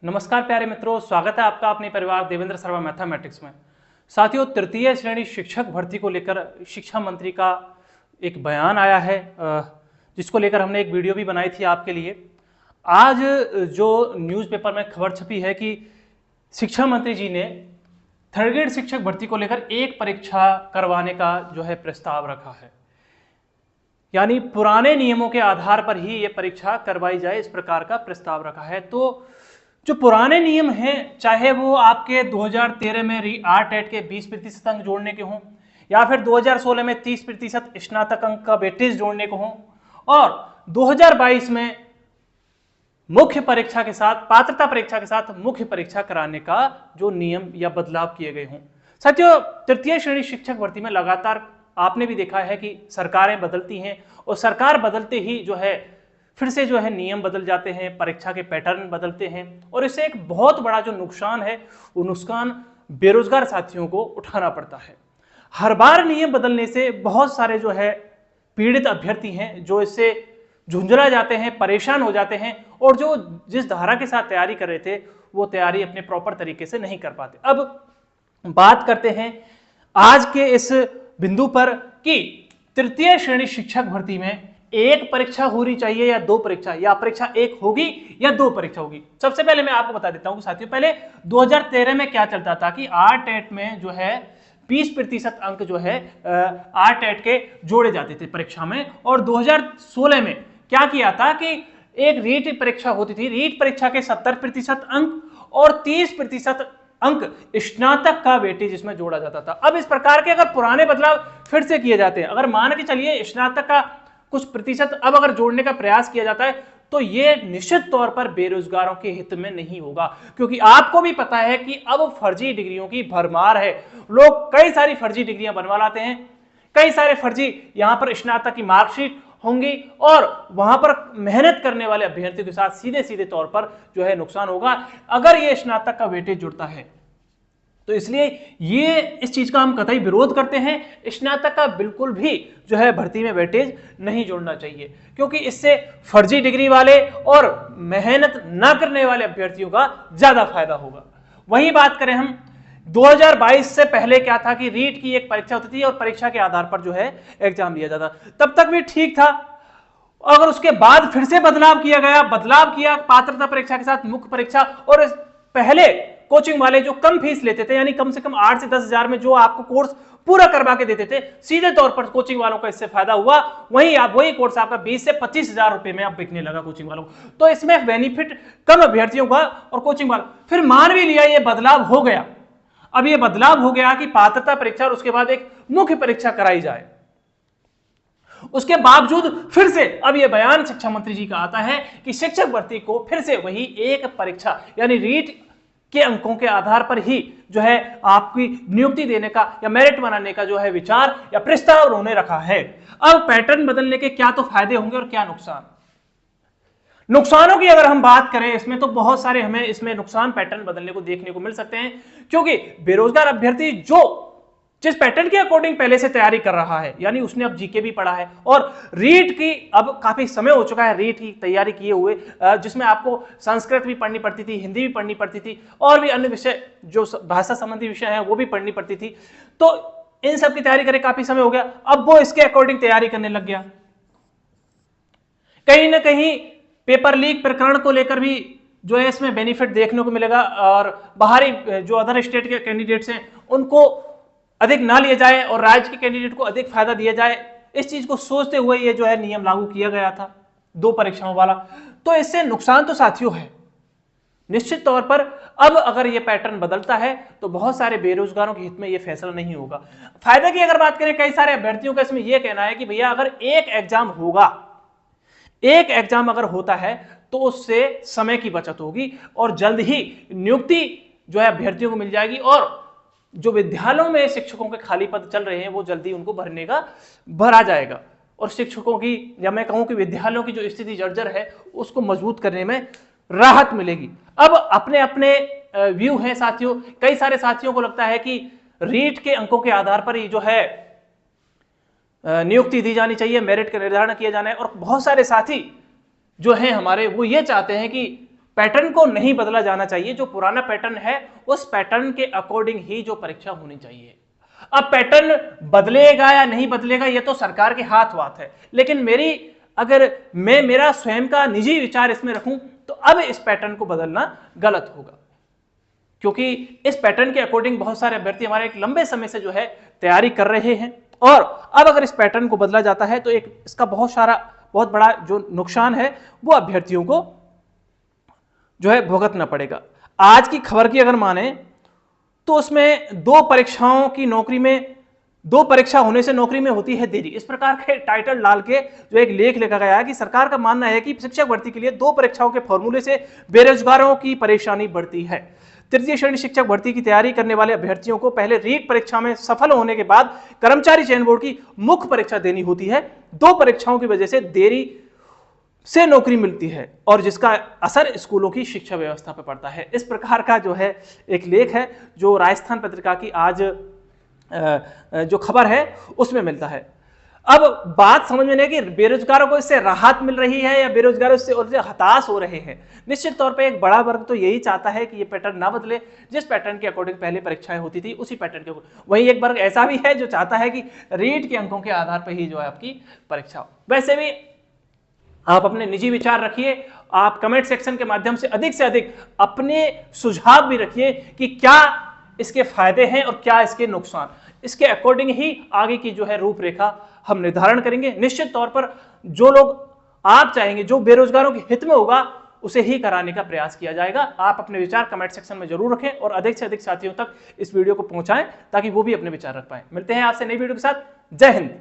नमस्कार प्यारे मित्रों, स्वागत है आपका अपने परिवार देवेंद्र सर्मा मैथमेटिक्स में। साथियों, तृतीय श्रेणी शिक्षक भर्ती को लेकर शिक्षा मंत्री का एक बयान आया है, जिसको लेकर हमने एक वीडियो भी बनाई थी आपके लिए। आज जो न्यूज़पेपर में खबर छपी है कि शिक्षा मंत्री जी ने थर्ड ग्रेड शिक्षक भर्ती को लेकर एक परीक्षा करवाने का जो है प्रस्ताव रखा है, यानी पुराने नियमों के आधार पर ही ये परीक्षा करवाई जाए, इस प्रकार का प्रस्ताव रखा है। तो जो पुराने नियम हैं, चाहे वो आपके 2013 में आरटेट के 20% अंक जोड़ने के हों, या फिर 2016 में 30% स्नातक अंक का वेटेज जोड़ने को हों, और 2022 में मुख्य परीक्षा के साथ, पात्रता परीक्षा के साथ मुख्य परीक्षा कराने का जो नियम या बदलाव किए गए हों। साथियों, तृतीय श्रेणी शिक्षक भर्ती में लगातार आपने भी देखा है कि सरकारें बदलती हैं, और सरकार बदलते ही जो है फिर से जो है नियम बदल जाते हैं, परीक्षा के पैटर्न बदलते हैं, और इससे एक बहुत बड़ा जो नुकसान है वो नुकसान बेरोजगार साथियों को उठाना पड़ता है। हर बार नियम बदलने से बहुत सारे जो है पीड़ित अभ्यर्थी हैं जो इससे झुंझला जाते हैं, परेशान हो जाते हैं, और जो जिस धारा के साथ तैयारी कर रहे थे वो तैयारी अपने प्रॉपर तरीके से नहीं कर पाते। अब बात करते हैं आज के इस बिंदु पर कि तृतीय श्रेणी शिक्षक भर्ती में एक परीक्षा होनी चाहिए या दो परीक्षा, या परीक्षा एक होगी या दो परीक्षा होगी। सबसे पहले मैं आपको बता देता हूं साथियों, पहले 2013 में क्या चलता था कि आरटेट में जो है 20% अंक जो है आरटेट के जोड़े जाते थे परीक्षा में, और 2016 में क्या किया था कि एक रीट परीक्षा होती थी। रीट परीक्षा के 70% अंक और 30% अंक स्नातक का वेटेज इसमें जोड़ा जाता था। अब इस प्रकार के अगर पुराने बदलाव फिर से किए जाते हैं, अगर मान के चलिए स्नातक का कुछ प्रतिशत अब अगर जोड़ने का प्रयास किया जाता है, तो यह निश्चित तौर पर बेरोजगारों के हित में नहीं होगा, क्योंकि आपको भी पता है कि अब फर्जी डिग्रियों की भरमार है। लोग कई सारी फर्जी डिग्रियां बनवा लाते हैं, कई सारे फर्जी यहां पर स्नातक की मार्कशीट होंगी, और वहां पर मेहनत करने वाले अभ्यर्थियों के साथ सीधे सीधे तौर पर जो है नुकसान होगा अगर यह स्नातक का वेटेज जुड़ता है। तो इसलिए ये इस चीज का हम कतई विरोध करते हैं। स्नातक का बिल्कुल भी जो है भर्ती में वेटेज नहीं जोड़ना चाहिए, क्योंकि इससे फर्जी डिग्री वाले और मेहनत ना करने वाले अभ्यर्थियों का ज्यादा फायदा होगा। वही बात करें हम 2022 से पहले क्या था कि रीट की एक परीक्षा होती थी और परीक्षा के आधार पर जो है एग्जाम लिया जाता, तब तक भी ठीक था। अगर उसके बाद फिर से बदलाव किया पात्रता परीक्षा के साथ मुख्य परीक्षा, और पहले कोचिंग वाले जो कम फीस लेते थे, यानी कम से कम 8 से 10 हजार में जो आपको कोर्स पूरा करवा के देते थे, सीधे तौर पर कोचिंग वालों का इससे फायदा हुआ। वही कोर्स आपका 20 से 25 हजार रुपए में अब बिकने लगा कोचिंग वालों को। तो इसमें बेनिफिट कम अभ्यर्थियों का और कोचिंग वालों। फिर मान भी लिया ये बदलाव हो गया, अब ये बदलाव हो गया कि पात्रता परीक्षा और उसके बाद एक मुख्य परीक्षा कराई जाए। उसके बावजूद फिर से अब यह बयान शिक्षा मंत्री जी का आता है कि शिक्षक भर्ती को फिर से वही एक परीक्षा यानी रीट के अंकों के आधार पर ही जो है आपकी नियुक्ति देने का या मेरिट बनाने का जो है विचार या प्रस्ताव उन्होंने रखा है। अब पैटर्न बदलने के क्या तो फायदे होंगे और क्या नुकसानों की अगर हम बात करें इसमें, तो बहुत सारे हमें इसमें नुकसान पैटर्न बदलने को देखने को मिल सकते हैं, क्योंकि बेरोजगार अभ्यर्थी जो जिस पैटर्न के अकॉर्डिंग पहले से तैयारी कर रहा है, यानी उसने अब जीके भी पढ़ा है और रीट की अब काफी समय हो चुका है रीट की तैयारी किए हुए, जिसमें आपको संस्कृत भी पढ़नी पड़ती थी, हिंदी भी पढ़नी पड़ती थी, और भी अन्य विषय जो भाषा संबंधी विषय हैं वो भी पढ़नी पड़ती थी। तो इन सब की तैयारी करे काफी समय हो गया, अब वो इसके अकॉर्डिंग तैयारी करने लग गया। कहीं ना कहीं पेपर लीक प्रकरण को लेकर भी जो है इसमें बेनिफिट देखने को मिलेगा, और बाहरी जो अदर स्टेट के कैंडिडेट्स हैं उनको अधिक ना लिया जाए और राज्य के कैंडिडेट को अधिक फायदा दिया जाए, इस चीज को सोचते हुए ये जो है नियम लागू किया गया था दो परीक्षाओं वाला। तो इससे नुकसान तो साथियों है निश्चित तौर पर। अब अगर ये पैटर्न बदलता है तो बहुत सारे बेरोजगारों के हित में ये फैसला नहीं होगा। फायदे की अगर बात करें, कई सारे अभ्यर्थियों का इसमें यह कहना है कि भैया अगर एक एग्जाम अगर होता है तो उससे समय की बचत होगी और जल्द ही नियुक्ति जो है अभ्यर्थियों को मिल जाएगी, और जो विद्यालयों में शिक्षकों के खाली पद चल रहे हैं वो जल्दी उनको भरा जाएगा, और शिक्षकों की या मैं कहूं कि विद्यालयों की जो स्थिति जर्जर है उसको मजबूत करने में राहत मिलेगी। अब अपने अपने व्यू हैं साथियों। कई सारे साथियों को लगता है कि रीट के अंकों के आधार पर ही जो है नियुक्ति दी जानी चाहिए, मेरिट का निर्धारण किया जाना है, और बहुत सारे साथी जो हैं हमारे वो ये चाहते हैं कि पैटर्न को नहीं बदला जाना चाहिए। जो पुराना पैटर्न है उस पैटर्न के अकॉर्डिंग ही जो परीक्षा होनी चाहिए। अब पैटर्न बदलेगा या नहीं बदलेगा यह तो सरकार के हाथ बात है, लेकिन मेरा स्वयं का निजी विचार इसमें रखूं तो अब इस पैटर्न को बदलना गलत होगा, क्योंकि इस पैटर्न के अकॉर्डिंग बहुत सारे अभ्यर्थी हमारे एक लंबे समय से जो है तैयारी कर रहे हैं, और अब अगर इस पैटर्न को बदला जाता है तो इसका बहुत बड़ा जो नुकसान है वो अभ्यर्थियों को जो है भुगतना पड़ेगा। आज की खबर की अगर माने तो उसमें दो परीक्षा होने से नौकरी में होती है देरी, इस प्रकार के टाइटल डाल के जो एक लेख लिखा गया है कि सरकार का मानना है कि शिक्षक भर्ती के लिए दो परीक्षाओं के फॉर्मूले से बेरोजगारों की परेशानी बढ़ती है। तृतीय श्रेणी शिक्षक भर्ती की तैयारी करने वाले अभ्यर्थियों को पहले रीट परीक्षा में सफल होने के बाद कर्मचारी चयन बोर्ड की मुख्य परीक्षा देनी होती है। दो परीक्षाओं की वजह से देरी से नौकरी मिलती है और जिसका असर स्कूलों की शिक्षा व्यवस्था पर पड़ता है। इस प्रकार का जो है एक लेख है जो राजस्थान पत्रिका की आज जो खबर है उसमें मिलता है। अब बात समझ में नहीं कि बेरोजगारों को इससे राहत मिल रही है या बेरोजगार इससे और हताश हो रहे हैं। निश्चित तौर पे एक बड़ा वर्ग तो यही चाहता है कि ये पैटर्न ना बदले, जिस पैटर्न के अकॉर्डिंग पहले परीक्षाएं होती थी उसी पैटर्न के। वही एक वर्ग ऐसा भी है जो चाहता है कि रीट के अंकों के आधार पर ही जो है आपकी परीक्षा हो। वैसे भी आप अपने निजी विचार रखिए, आप कमेंट सेक्शन के माध्यम से अधिक अपने सुझाव भी रखिए कि क्या इसके फायदे हैं और क्या इसके नुकसान। इसके अकॉर्डिंग ही आगे की जो है रूपरेखा हम निर्धारण करेंगे। निश्चित तौर पर जो लोग आप चाहेंगे, जो बेरोजगारों के हित में होगा, उसे ही कराने का प्रयास किया जाएगा। आप अपने विचार कमेंट सेक्शन में जरूर रखें और अधिक से अधिक साथियों तक इस वीडियो को पहुंचाएं ताकि वो भी अपने विचार रख पाएं। मिलते हैं आपसे नई वीडियो के साथ। जय हिंद।